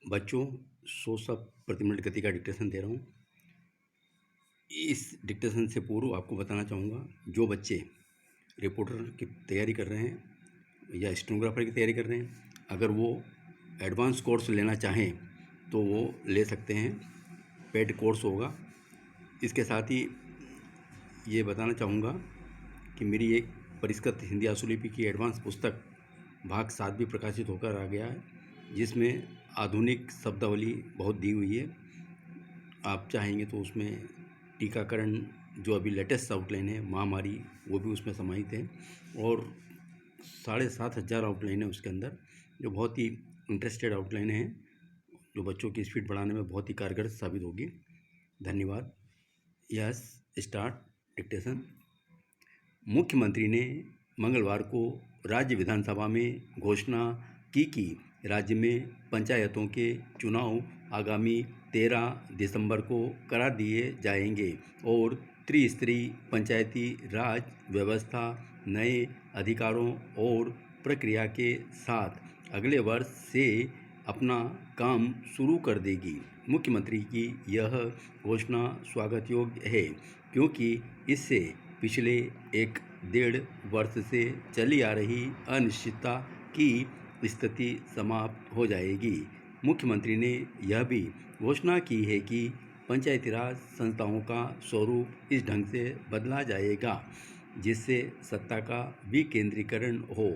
बच्चों, 100 शब्द प्रति मिनट गति का डिक्टेशन दे रहा हूँ। इस डिक्टेशन से पूर्व आपको बताना चाहूँगा, जो बच्चे रिपोर्टर की तैयारी कर रहे हैं या स्टेनोग्राफर की तैयारी कर रहे हैं, अगर वो एडवांस कोर्स लेना चाहें तो वो ले सकते हैं। पेड कोर्स होगा। इसके साथ ही ये बताना चाहूँगा कि मेरी एक परिष्कृत हिंदी आशुलिपि की एडवांस पुस्तक भाग 7 भी प्रकाशित होकर आ गया है, जिसमें आधुनिक शब्दावली बहुत दी हुई है। आप चाहेंगे तो उसमें टीकाकरण, जो अभी लेटेस्ट आउटलाइन है, महामारी, वो भी उसमें समाहित है और 7,500 आउटलाइन है उसके अंदर, जो बहुत ही इंटरेस्टेड आउटलाइन है, जो बच्चों की स्पीड बढ़ाने में बहुत ही कारगर साबित होगी। धन्यवाद। Yes, start dictation. मुख्यमंत्री ने मंगलवार को राज्य विधानसभा में घोषणा की कि राज्य में पंचायतों के चुनाव आगामी 13 दिसंबर को करा दिए जाएंगे और त्रिस्तरीय पंचायती राज व्यवस्था नए अधिकारों और प्रक्रिया के साथ अगले वर्ष से अपना काम शुरू कर देगी। मुख्यमंत्री की यह घोषणा स्वागत योग्य है, क्योंकि इससे पिछले 1.5 वर्ष से चली आ रही अनिश्चितता की स्थिति समाप्त हो जाएगी। मुख्यमंत्री ने यह भी घोषणा की है कि पंचायती राज संस्थाओं का स्वरूप इस ढंग से बदला जाएगा जिससे सत्ता का विकेंद्रीकरण हो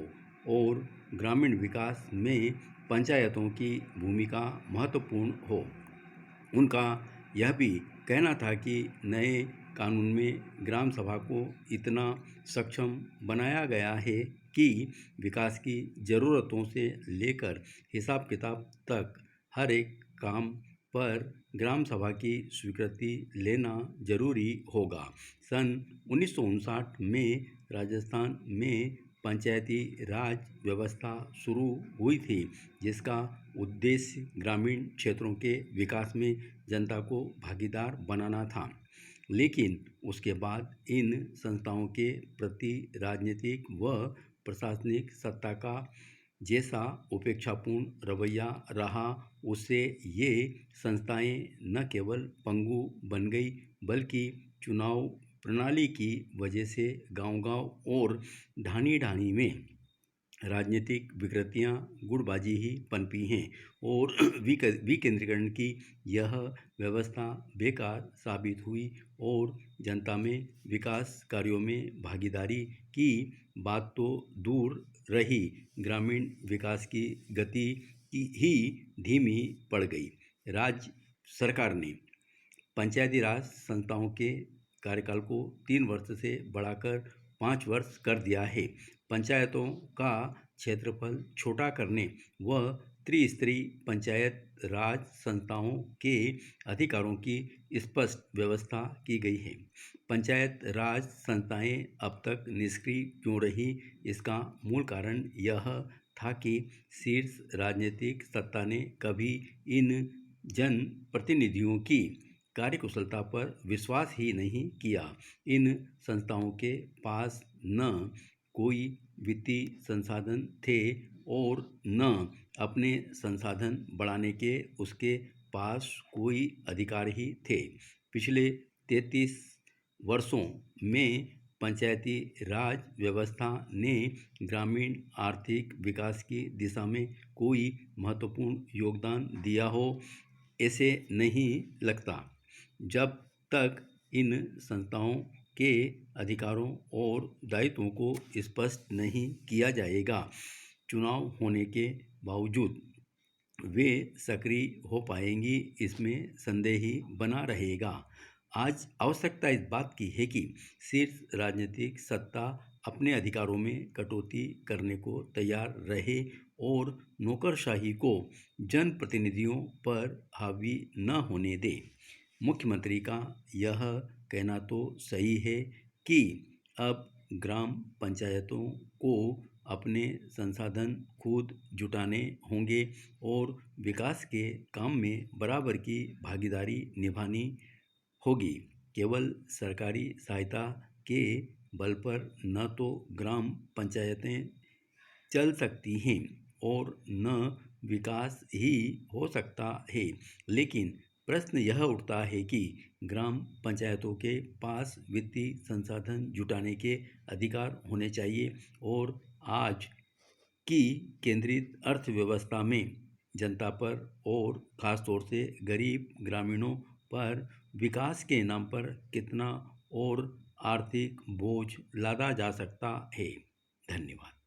और ग्रामीण विकास में पंचायतों की भूमिका महत्वपूर्ण हो। उनका यह भी कहना था कि नए कानून में ग्राम सभा को इतना सक्षम बनाया गया है कि विकास की ज़रूरतों से लेकर हिसाब किताब तक हर एक काम पर ग्राम सभा की स्वीकृति लेना जरूरी होगा। सन 1959 में राजस्थान में पंचायती राज व्यवस्था शुरू हुई थी, जिसका उद्देश्य ग्रामीण क्षेत्रों के विकास में जनता को भागीदार बनाना था। लेकिन उसके बाद इन संस्थाओं के प्रति राजनीतिक व प्रशासनिक सत्ता का जैसा उपेक्षापूर्ण रवैया रहा, उससे ये संस्थाएं न केवल पंगु बन गई, बल्कि चुनाव प्रणाली की वजह से गांव-गांव और ढाणी-ढाणी में राजनीतिक विकृतियां, गुटबाजी ही पनपी हैं और विकेंद्रीकरण की यह व्यवस्था बेकार साबित हुई और जनता में विकास कार्यों में भागीदारी की बात तो दूर रही, ग्रामीण विकास की गति ही धीमी पड़ गई। राज्य सरकार ने पंचायती राज संस्थाओं के कार्यकाल को 3 वर्ष से बढ़ाकर 5 वर्ष कर दिया है। पंचायतों का क्षेत्रफल छोटा करने व त्रिस्तरीय पंचायत राज संस्थाओं के अधिकारों की स्पष्ट व्यवस्था की गई है। पंचायत राज संस्थाएं अब तक निष्क्रिय क्यों रही, इसका मूल कारण यह था कि शीर्ष राजनीतिक सत्ता ने कभी इन जन प्रतिनिधियों की कार्यकुशलता पर विश्वास ही नहीं किया। इन संस्थाओं के पास न कोई वित्तीय संसाधन थे और न अपने संसाधन बढ़ाने के उसके पास कोई अधिकार ही थे। पिछले 33 वर्षों में पंचायती राज व्यवस्था ने ग्रामीण आर्थिक विकास की दिशा में कोई महत्वपूर्ण योगदान दिया हो, ऐसे नहीं लगता। जब तक इन संस्थाओं के अधिकारों और दायित्वों को स्पष्ट नहीं किया जाएगा, चुनाव होने के बावजूद वे सक्रिय हो पाएंगी, इसमें संदेह ही बना रहेगा। आज आवश्यकता इस बात की है कि शीर्ष राजनीतिक सत्ता अपने अधिकारों में कटौती करने को तैयार रहे और नौकरशाही को जनप्रतिनिधियों पर हावी न होने दे। मुख्यमंत्री का यह कहना तो सही है कि अब ग्राम पंचायतों को अपने संसाधन खुद जुटाने होंगे और विकास के काम में बराबर की भागीदारी निभानी होगी। केवल सरकारी सहायता के बल पर न तो ग्राम पंचायतें चल सकती हैं और न विकास ही हो सकता है। लेकिन प्रश्न यह उठता है कि ग्राम पंचायतों के पास वित्तीय संसाधन जुटाने के अधिकार होने चाहिए और आज की केंद्रित अर्थव्यवस्था में जनता पर और ख़ास तौर से गरीब ग्रामीणों पर विकास के नाम पर कितना और आर्थिक बोझ लादा जा सकता है। धन्यवाद।